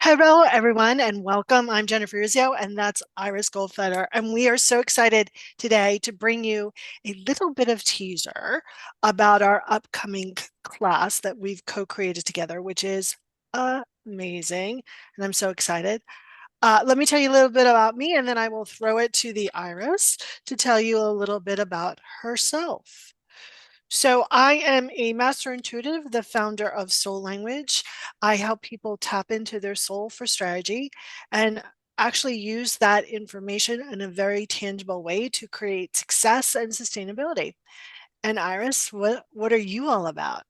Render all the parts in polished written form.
Hello, everyone, and welcome. I'm Jennifer Urzio, and that's Iris Goldfeder. And we are so excited today to bring you a little bit of teaser about our upcoming class that we've co-created together, which is amazing. And I'm so excited. Let me tell you a little bit about me, and then I will throw it to the Iris to tell you a little bit about herself. So I am a master intuitive, the founder of Soul Language. I help people tap into their soul for strategy and actually use that information in a very tangible way to create success and sustainability. And Iris, what are you all about?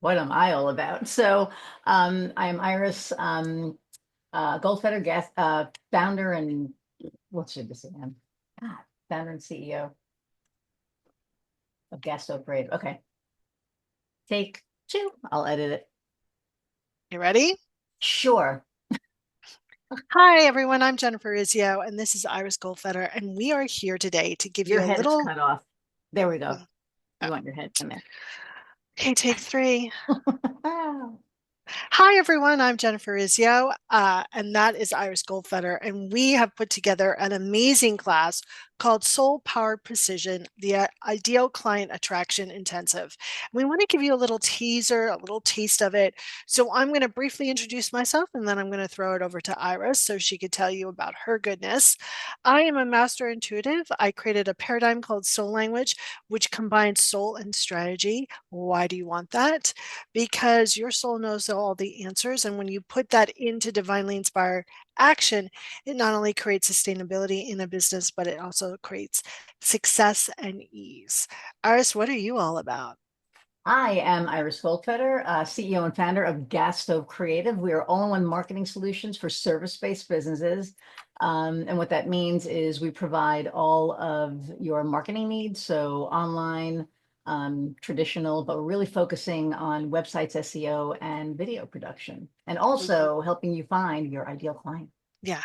What am I all about? I am Iris Goldfeder, founder and what should this say? Founder and CEO of Gas Stove Parade. Okay, take two. I'll edit it. You ready? Sure. Hi, everyone. I'm Jennifer Izio, and this is Iris Goldfeder, and we are here today to give Your you a head is little. cut off. There we go. Oh, You want your head in there. okay, take three. Hi, everyone. I'm Jennifer Izio, and that is Iris Goldfeder. And we have put together an amazing class called Soul Powered Precision, the Ideal Client Attraction Intensive. We want to give you a little teaser, a little taste of it. So I'm going to briefly introduce myself, and then I'm going to throw it over to Iris so she could tell you about her goodness. I am a master intuitive. I created a paradigm called Soul Language, which combines soul and strategy. Why do you want that? Because your soul knows all the answers. And when you put that into divinely inspired action, it not only creates sustainability in a business, but it also creates success and ease. Iris, what are you all about? I am Iris Goldfeder, CEO and founder of Gas Stove Creative. We are all-in-one marketing solutions for service-based businesses. And what that means is we provide all of your marketing needs, so online, traditional, but we're really focusing on websites, SEO, and video production, and also helping you find your ideal client. Yeah,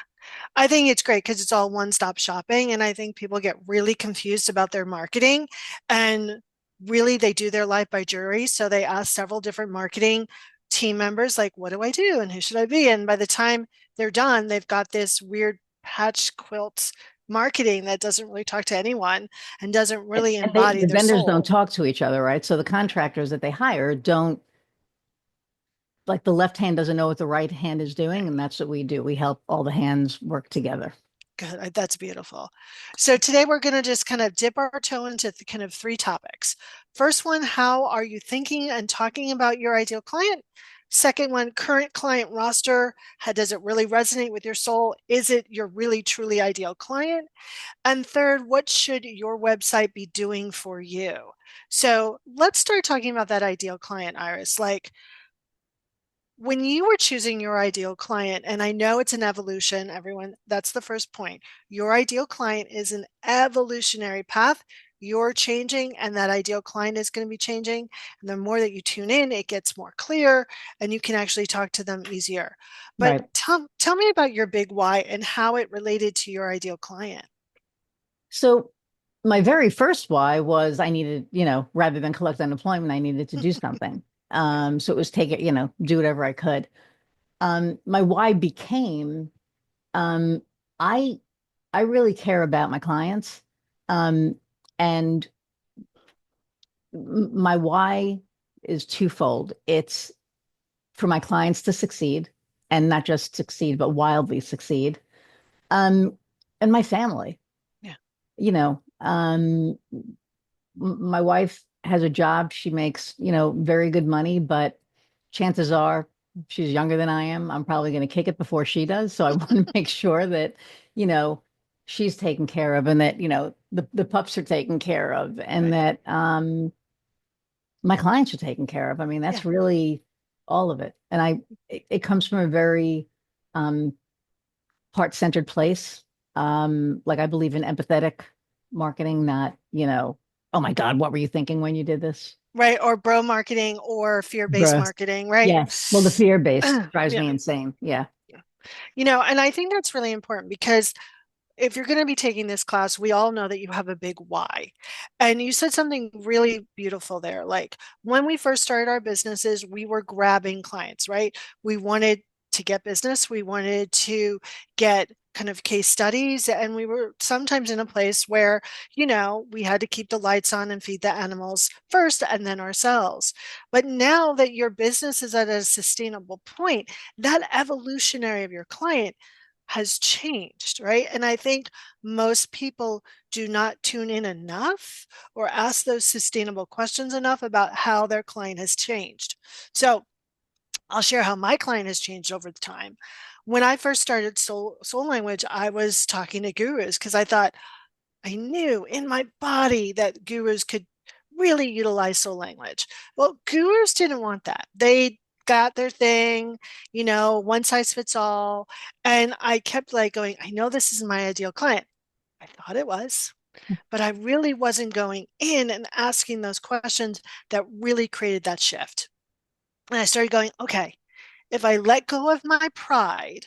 I think it's great because it's all one-stop shopping. And I think people get really confused about their marketing and really they do their life by jury. So they ask several different marketing team members, like, what do I do and who should I be? And by the time they're done, they've got this weird patch quilt marketing that doesn't really talk to anyone and doesn't And, really and they, embody the their vendors don't soul. talk to each other, right? So the contractors that they hire don't, like, the left hand doesn't know what the right hand is doing, and that's what we do. We help all the hands work together. Good. That's beautiful. So today we're going to just kind of dip our toe into kind of three topics. First one, how are you thinking and talking about your ideal client? Second one, current client roster. How does it really resonate with your soul? Is it your really truly ideal client? And third, what should your website be doing for you? So let's start talking about that ideal client, Iris. Like, when you were choosing your ideal client, and I know it's an evolution, everyone, that's the first point. Your ideal client is an evolutionary path. You're changing, and that ideal client is going to be changing. And the more that you tune in, it gets more clear, and you can actually talk to them easier. But Right. tell me about your big why and how it related to your ideal client. So my very first why was I needed, rather than collect unemployment, I needed to do something. Yeah. So it was take it, do whatever I could. My why became um, I I really care about my clients. Um, and my why is twofold. It's for my clients to succeed and not just succeed, but wildly succeed. Um, and my family, Yeah. you know, um, my wife has a job. She makes, very good money, but chances are she's younger than I am. I'm probably going to kick it before she does. So I want to make sure that, you know, she's taken care of and that, the pups are taken care of and Right. that my clients are taken care of. I mean, Yeah. that's really all of it. And it comes from a very um, heart-centered place. Like I believe in empathetic marketing, not, oh my God, what were you thinking when you did this? Right. Or bro marketing or fear-based Gross. marketing, right? Yes. Well, the fear-based drives Yeah. me insane. Yeah. And I think that's really important because if you're going to be taking this class, we all know that you have a big why. And you said something really beautiful there. Like when we first started our businesses, we were grabbing clients, right? We wanted to get business. We wanted to get kind of case studies. And we were sometimes in a place where, we had to keep the lights on and feed the animals first and then ourselves. But now that your business is at a sustainable point, that evolutionary of your client has changed, right? And I think most people do not tune in enough or ask those sustainable questions enough about how their client has changed. So I'll share how my client has changed over the time. When I first started Soul Language, I was talking to gurus because I thought I knew in my body that gurus could really utilize Soul Language. Well, gurus didn't want that. They got their thing, one size fits all. And I kept like going, I know this is my ideal client. I thought it was, but I really wasn't going in and asking those questions that really created that shift. And I started going, okay, if I let go of my pride,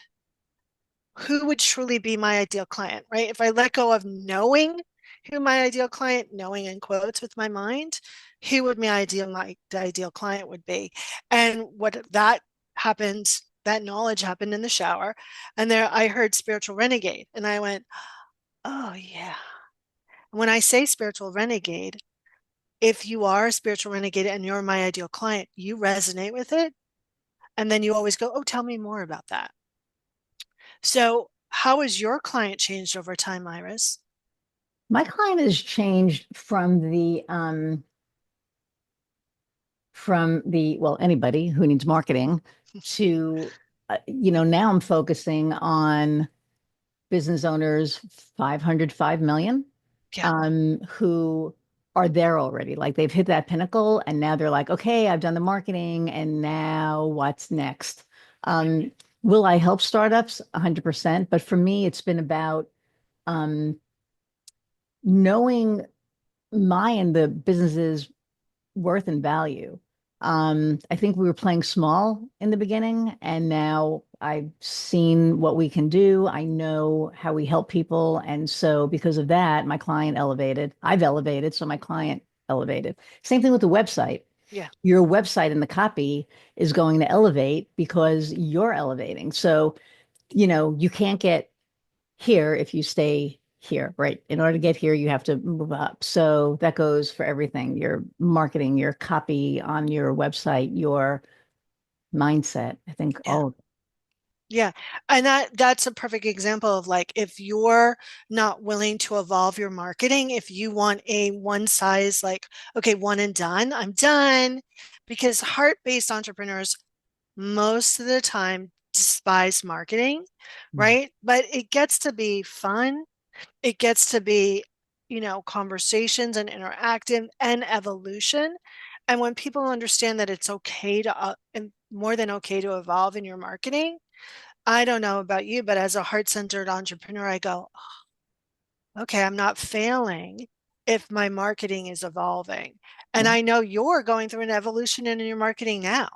who would truly be my ideal client, right? If I let go of knowing who my ideal client, knowing in quotes with my mind, who would my ideal client would be. And what that happened, that knowledge happened in the shower. And there I heard spiritual renegade. And I went, oh yeah. When I say spiritual renegade, if you are a spiritual renegade and you're my ideal client, you resonate with it. And then you always go, oh, tell me more about that. So, how has your client changed over time, Iris? My client has changed from the, well, anybody who needs marketing to, now I'm focusing on business owners 500, 5 million, Yeah, who are there already. Like they've hit that pinnacle and now they're like, okay, I've done the marketing and now what's next? Um, will I help startups? 100%. But for me, it's been about um, knowing my and the business's worth and value. I think we were playing small in the beginning, and now I've seen what we can do. I know how we help people. And so, because of that, my client elevated. I've elevated, so my client elevated. Same thing with the website. yeah, Your website and the copy is going to elevate because you're elevating. So, you can't get here if you stay here, right? In order to get here, you have to move up. So that goes for everything, your marketing, your copy on your website, your mindset. I think yeah, all of yeah. And that's a perfect example of like if you're not willing to evolve your marketing, if you want a one size like, okay, one and done, I'm done. Because heart-based entrepreneurs most of the time despise marketing, right? But it gets to be fun. It gets to be, conversations and interactive and evolution. And when people understand that it's okay to, and more than okay to evolve in your marketing, I don't know about you, but as a heart-centered entrepreneur, I go, okay, I'm not failing if my marketing is evolving. And yeah. I know you're going through an evolution in your marketing now.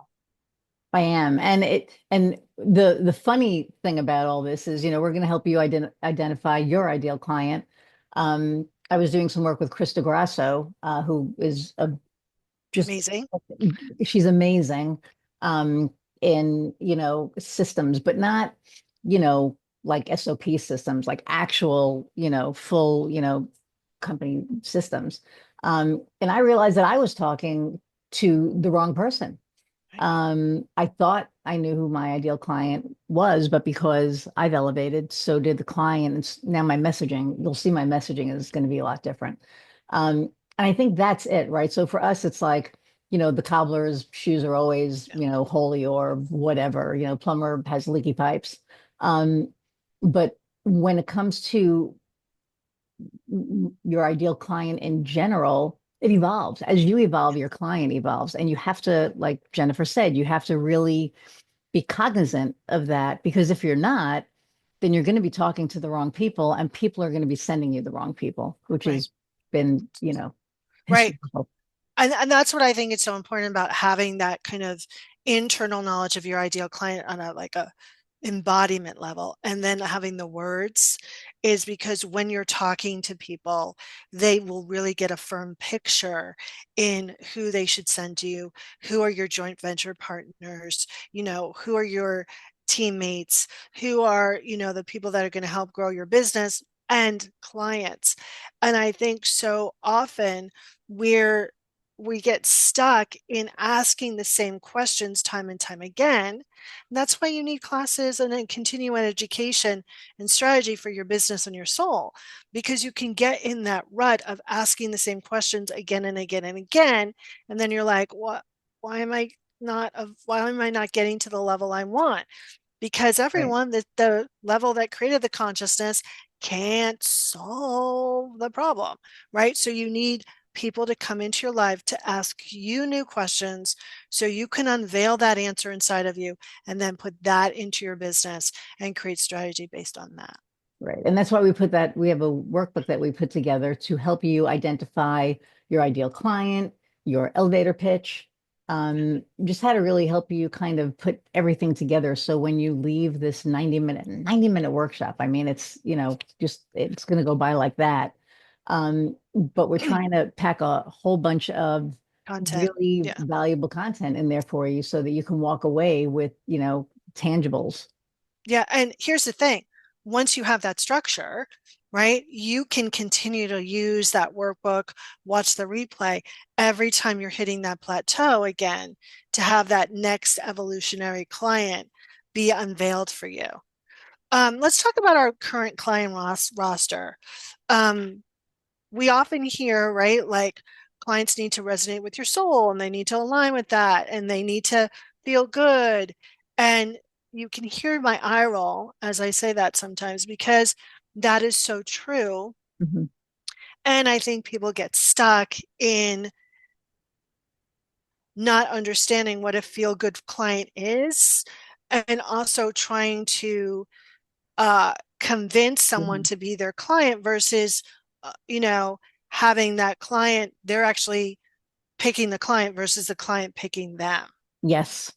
I am. And the funny thing about all this is, we're going to help you identify your ideal client. I was doing some work with Krista Grasso, who is just Amazing. she's amazing in systems, but not like SOP systems, like actual full company systems. And I realized that I was talking to the wrong person. Right. I thought I knew who my ideal client was, but because I've elevated, so did the client. And now my messaging, you'll see my messaging is going to be a lot different. And I think that's it, right? So for us, it's like, the cobbler's shoes are always, Yeah. holy or whatever, plumber has leaky pipes. Um, but when it comes to your ideal client in general, it evolves. As you evolve, your client evolves. And you have to, like Jennifer said, you have to really be cognizant of that because if you're not, then you're going to be talking to the wrong people and people are going to be sending you the wrong people, which Right. has been, Right. historical. And that's what I think is so important about having that kind of internal knowledge of your ideal client on a embodiment level and then having the words is because when you're talking to people they will really get a firm picture in who they should send you, who are your joint venture partners, who are your teammates, who are, the people that are going to help grow your business, and clients. And I think so often we get stuck in asking the same questions time and time again. And that's why you need classes and then continuing education and strategy for your business and your soul, because you can get in that rut of asking the same questions again and again and again. And then you're like, what? Why am I not getting to the level I want? Because Right. everyone, the level that created the consciousness, can't solve the problem, right? So you need people to come into your life to ask you new questions so you can unveil that answer inside of you and then put that into your business and create strategy based on that. Right. And that's why we have a workbook that we put together to help you identify your ideal client, your elevator pitch, just how to really help you kind of put everything together. So when you leave this 90-minute workshop, I mean, it's, just it's going to go by like that. But we're trying to pack a whole bunch of Content. really Yeah. valuable content in there for you so that you can walk away with, tangibles. Yeah. And here's the thing. Once you have that structure, right, you can continue to use that workbook, watch the replay every time you're hitting that plateau again to have that next evolutionary client be unveiled for you. Let's talk about our current client roster. Um, we often hear, right, like clients need to resonate with your soul and they need to align with that and they need to feel good. And you can hear my eye roll as I say that sometimes because that is so true. Mhm. And I think people get stuck in not understanding what a feel good client is and also trying to convince someone Mhm. to be their client versus, having that client, they're actually picking the client versus the client picking them. Yes.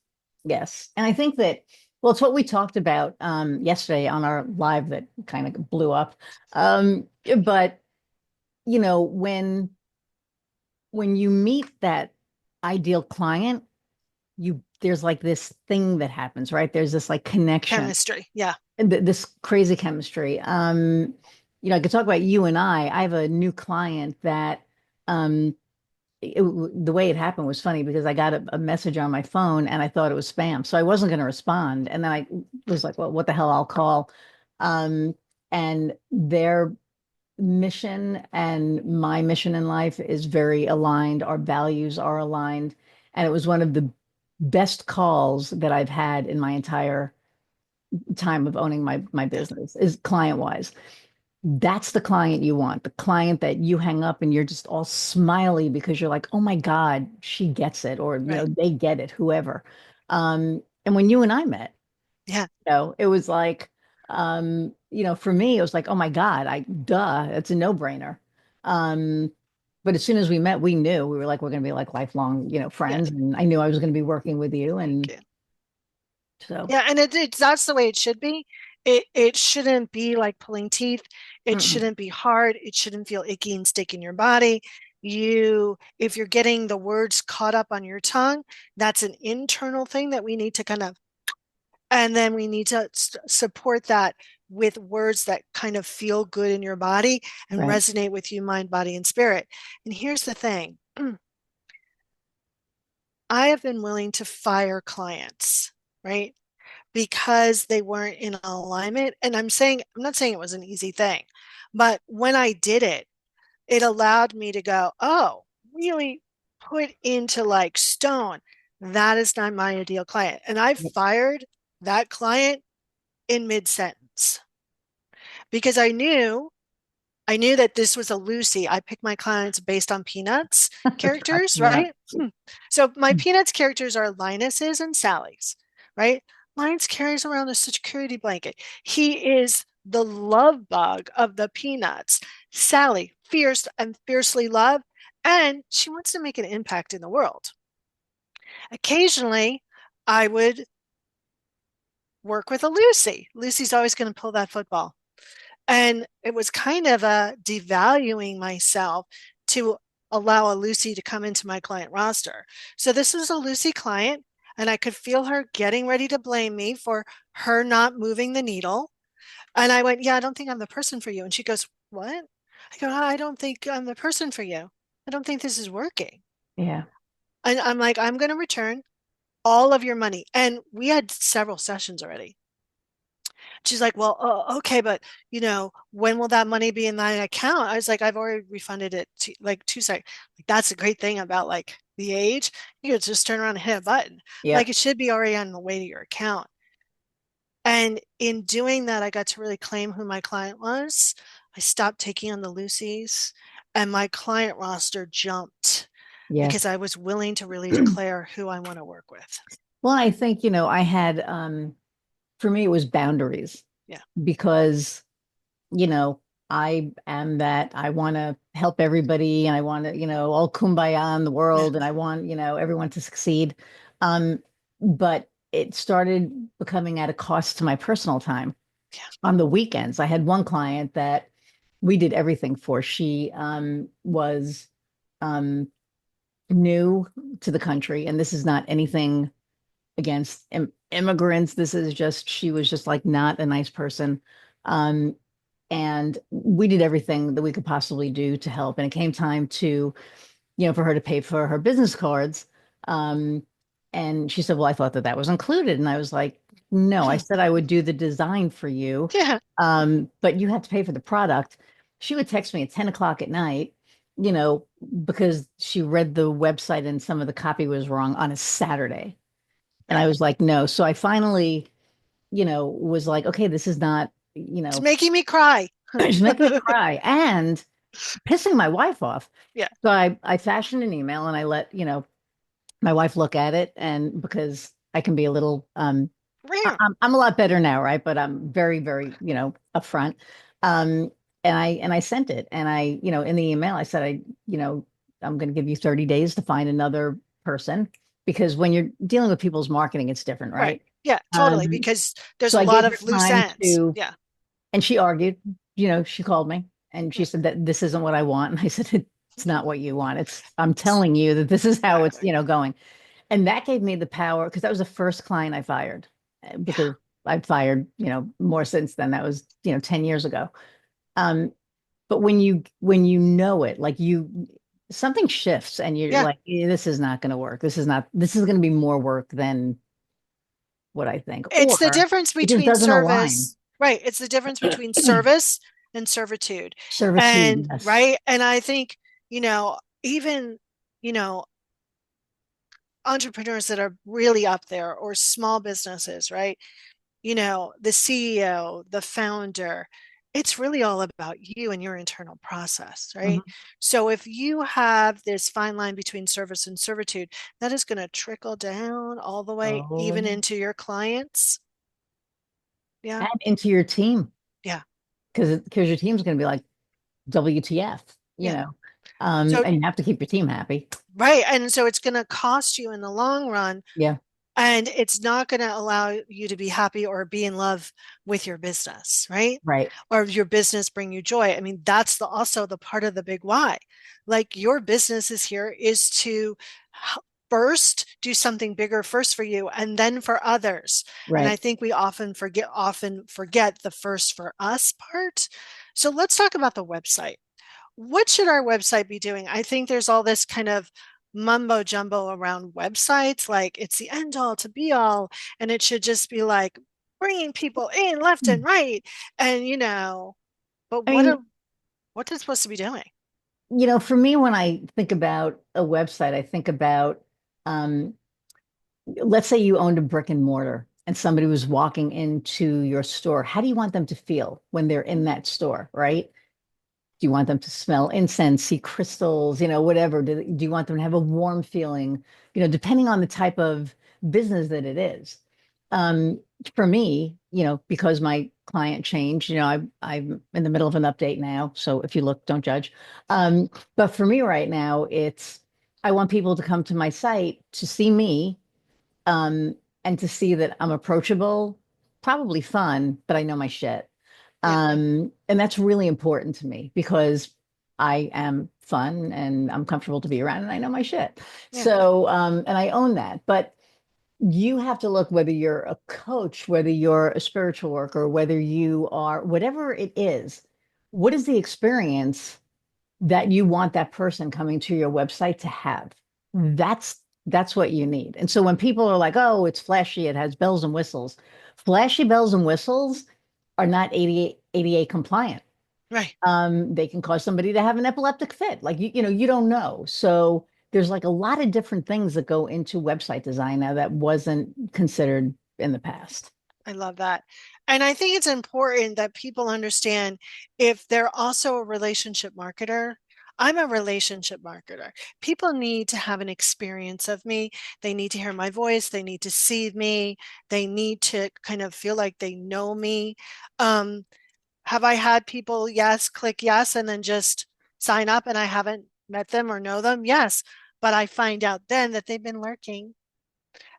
Yes. And I think that, well, it's what we talked about yesterday on our live that kind of blew up. But you know, when you meet that ideal client, you there's like this thing that happens, right? There's this like connection, Chemistry. Yeah. and this crazy chemistry. I could talk about you and I. I have a new client that um the way it happened was funny because I got a message on my phone and I thought it was spam. So I wasn't going to respond. And then I was like, well, what the hell? I'll call. And their mission and my mission in life is very aligned. Our values are aligned. And it was one of the best calls that I've had in my entire time of owning my Yeah. business is client wise. That's the client you want, the client that you hang up and you're just all smiley because you're like, oh my God, she gets it, or Right. they get it, whoever. And when you and I met, Yeah. it was like, for me, it was like, oh my God, duh, it's a no-brainer. Um, but as soon as we met, we knew we were like, we're gonna be like lifelong, Yeah. friends. And I knew I was gonna be working with you. Thank And you. so, Yeah. And it's that's the way it should be. It shouldn't be like pulling teeth. It mm-mm, shouldn't be hard. It shouldn't feel icky and stick in your body. If you're getting the words caught up on your tongue, that's an internal thing that we need to kind of, and then we need to support that with words that kind of feel good in your body and right, resonate with you, mind, body, and spirit. And here's the thing. I have been willing to fire clients, right? Because they weren't in alignment. And I'm not saying it was an easy thing, but when I did it, it allowed me to go, oh, really put into like stone. That is not my ideal client. And I fired that client in mid sentence because I knew that this was a Lucy. I pick my clients based on Peanuts crack characters, me up. right? So my Peanuts characters are Linus's and Sally's, right? Linus carries around a security blanket. He is the love bug of the Peanuts. Sally, fierce and fiercely loved, and she wants to make an impact in the world. Occasionally, I would work with a Lucy. Lucy's always going to pull that football. And it was kind of a devaluing myself to allow a Lucy to come into my client roster. So this was a Lucy client. and I could feel her getting ready to blame me for her not moving the needle. And I went, yeah, I don't think I'm the person for you. And she goes, what? I go, I don't think I'm the person for you. I don't think this is working. Yeah. And I'm like, I'm going to return all of your money. And we had several sessions already. She's like, well, okay, but when will that money be in my account? I was like, I've already refunded it to like 2 seconds. Like, that's the great thing about like the age. You could just turn around and hit a button. Like Yep. it should be already on the way to your account. And in doing that, I got to really claim who my client was. I stopped taking on the Lucy's, and my client roster jumped because Yes. I was willing to really declare who I want to work with. Well, I think, I had, for me, it was boundaries Yeah. because, you know, I am that I want to help everybody and I want to, all kumbaya in the Yeah. world and I want, everyone to succeed. Um, but it started becoming at a cost to my personal time. Yeah. On the weekends, I had one client that we did everything for. She was um, new to the country, and this is not anything against immigrants. This is just, she was just like not a nice person. Um, and we did everything that we could possibly do to help. And it came time to, for her to pay for her business cards. Um, and she said, well, I thought that that was included. And I was like, no, I said I would do the design for you. Yeah. But you have to pay for the product. She would text me at 10 o'clock at night, you know, because she read the website and some of the copy was wrong on a Saturday. And I Right. was like, no. So I finally, was like, okay, this is not, It's making me cry. she's making me cry and pissing my wife off. Yeah. So I fashioned an email and I let, my wife look at it. And because I can be a little, Rare. I'm a lot better now, right? But I'm very, very, upfront. Um, and I sent it. And in the email, I said, I'm going to give you 30 days to find another person because when you're dealing with people's marketing, it's different, Right. right? Yeah, totally. Because there's So a I lot gave her of loose time ends. to, Yeah. and she argued, she called me and she Yeah. said that this isn't what I want. And I said, it's not what you want. I'm telling you that this is how it's, Exactly. going. And that gave me the power because that was the first client I fired Yeah. because I've fired, more since then. That was, 10 years ago. Um, but when you know it, like something shifts and you're Yeah. like, this is not going to work. This is going to be more work than what I think, It's the or difference it just between doesn't align. service, right? It's the difference between service and servitude. Servitude, And yes. right. And I think, even, you know, entrepreneurs that are really up there or small businesses, right? The CEO, the founder, it's really all about you and your internal process, right? Mhm. So if you have this fine line between service and servitude, that is going to trickle down all the way, even Oh, into your clients. Yeah. and into your team Yeah. because your team's going to be like WTF, Yeah. and you have to keep your team happy. Right. And so it's going to cost you in the long run, Yeah, and it's not going to allow you to be happy or be in love with your business, right? right, Or your business bring you joy. I mean, that's also the part of the big why. Like your business is here is to first do something bigger first for you and then for others. And I right. think we often forget the first for us part. So let's talk about the website. What should our website be doing? I think there's all this kind of mumbo jumbo around websites, like it's the end all to be all, and it should just be like bringing people in left and right. And but I what mean, are what is it supposed to be doing? for me, when I think about a website, I think about, um, let's say you owned a brick and mortar and somebody was walking into your store. How do you want them to feel when they're in that store, right? Do you want them to smell incense, see crystals, whatever? Do you want them to have a warm feeling, depending on the type of business that it is? Um, for me, because my client changed, I'm in the middle of an update now. So if you look, don't judge. But for me right now, I want people to come to my site to see me, um, and to see that I'm approachable, probably fun, but I know my shit. Yeah, And that's really important to me because I am fun and I'm comfortable to be around and I know my shit. yeah, So, and I own that. But You have to look whether you're a coach, whether you're a spiritual worker, whether you are whatever it is. What is the experience that you want that person coming to your website to have? That's what you need. And so when people are like, "Oh, it's flashy, it has bells and whistles," flashy bells and whistles are not ADA compliant. Right. They can cause somebody to have an epileptic fit. Like you don't know. So there's like a lot of different things that go into website design now that wasn't considered in the past. I love that. And I think it's important that people understand if they're also a relationship marketer. I'm a relationship marketer. People need to have an experience of me. They need to hear my voice. They need to see me. They need to kind of feel like they know me. Um, have I had people, yes, click yes, and then just sign up and I haven't met them or know them? Yes. But I find out then that they've been lurking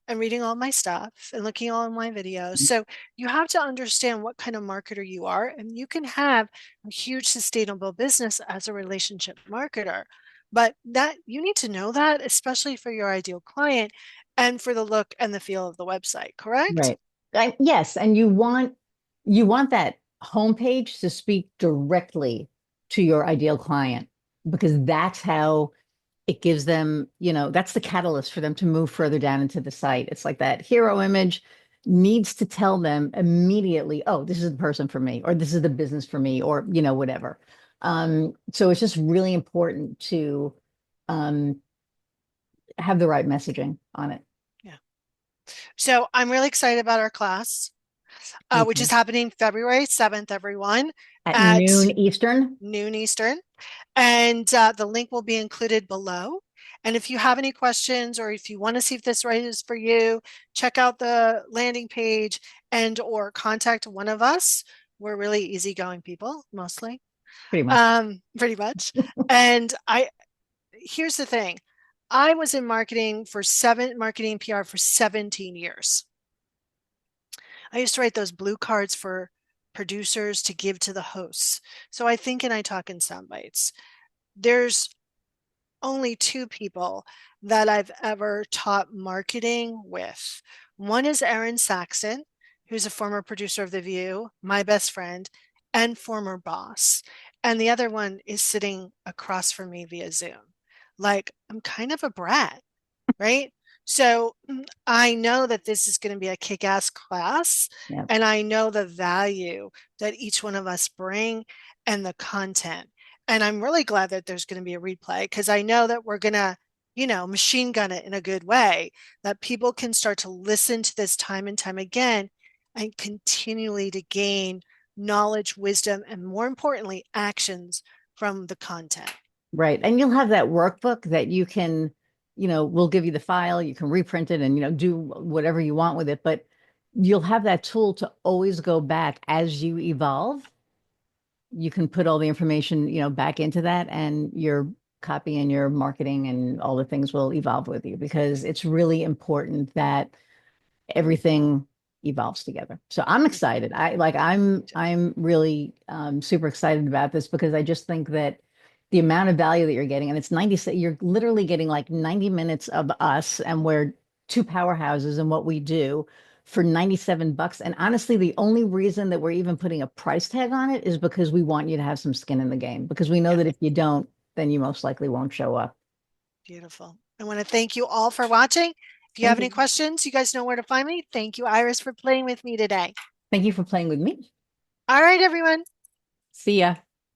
and reading all my stuff and looking at all my videos. So you have to understand what kind of marketer you are, and you can have a huge sustainable business as a relationship marketer. But that you need to know that, especially for your ideal client and for the look and the feel of the website, correct? Right. Yes, and you want that homepage to speak directly to your ideal client because that's how it gives them, that's the catalyst for them to move further down into the site. It's like that hero image needs to tell them immediately, oh, this is the person for me, or this is the business for me, or whatever. So it's just really important to um, have the right messaging on it. Yeah. So I'm really excited about our class, Me which is too. happening February 7th, everyone, At at noon Eastern. noon Eastern. And the link will be included below. And if you have any questions or if you want to see if this right is for you, check out the landing page and or contact one of us. We're really easygoing people, mostly, Pretty much. pretty much. And here's the thing. I was in marketing PR for 17 years. I used to write those blue cards for producers to give to the hosts. So I think and I talk in sound bites. There's only two people that I've ever taught marketing with. One is Erin Saxon, who's a former producer of The View, my best friend, and former boss. And the other one is sitting across from me via Zoom. Like, I'm kind of a brat, right? So I know that this is going to be a kick-ass class, Yeah. and I know the value that each one of us bring and the content. And I'm really glad that there's going to be a replay because I know that we're going to, machine gun it in a good way, that people can start to listen to this time and time again and continually to gain knowledge, wisdom, and more importantly, actions from the content. Right. And you'll have that workbook that you can, we'll give you the file, you can reprint it and, do whatever you want with it. But you'll have that tool to always go back as you evolve. You can put all the information, back into that and your copy and your marketing and all the things will evolve with you because it's really important that everything evolves together. So I'm excited. I'm really super excited about this because I just think that the amount of value that you're getting, and it's 90, you're literally getting like 90 minutes of us, and we're two powerhouses in what we do for $97. And honestly, the only reason that we're even putting a price tag on it is because we want you to have some skin in the game, because we know Yeah. that if you don't, then you most likely won't show up. Beautiful. I want to thank you all for watching. If you have Thank any you. questions, you guys know where to find me. Thank you, Iris, for playing with me today. Thank you for playing with me. All right, everyone. See ya.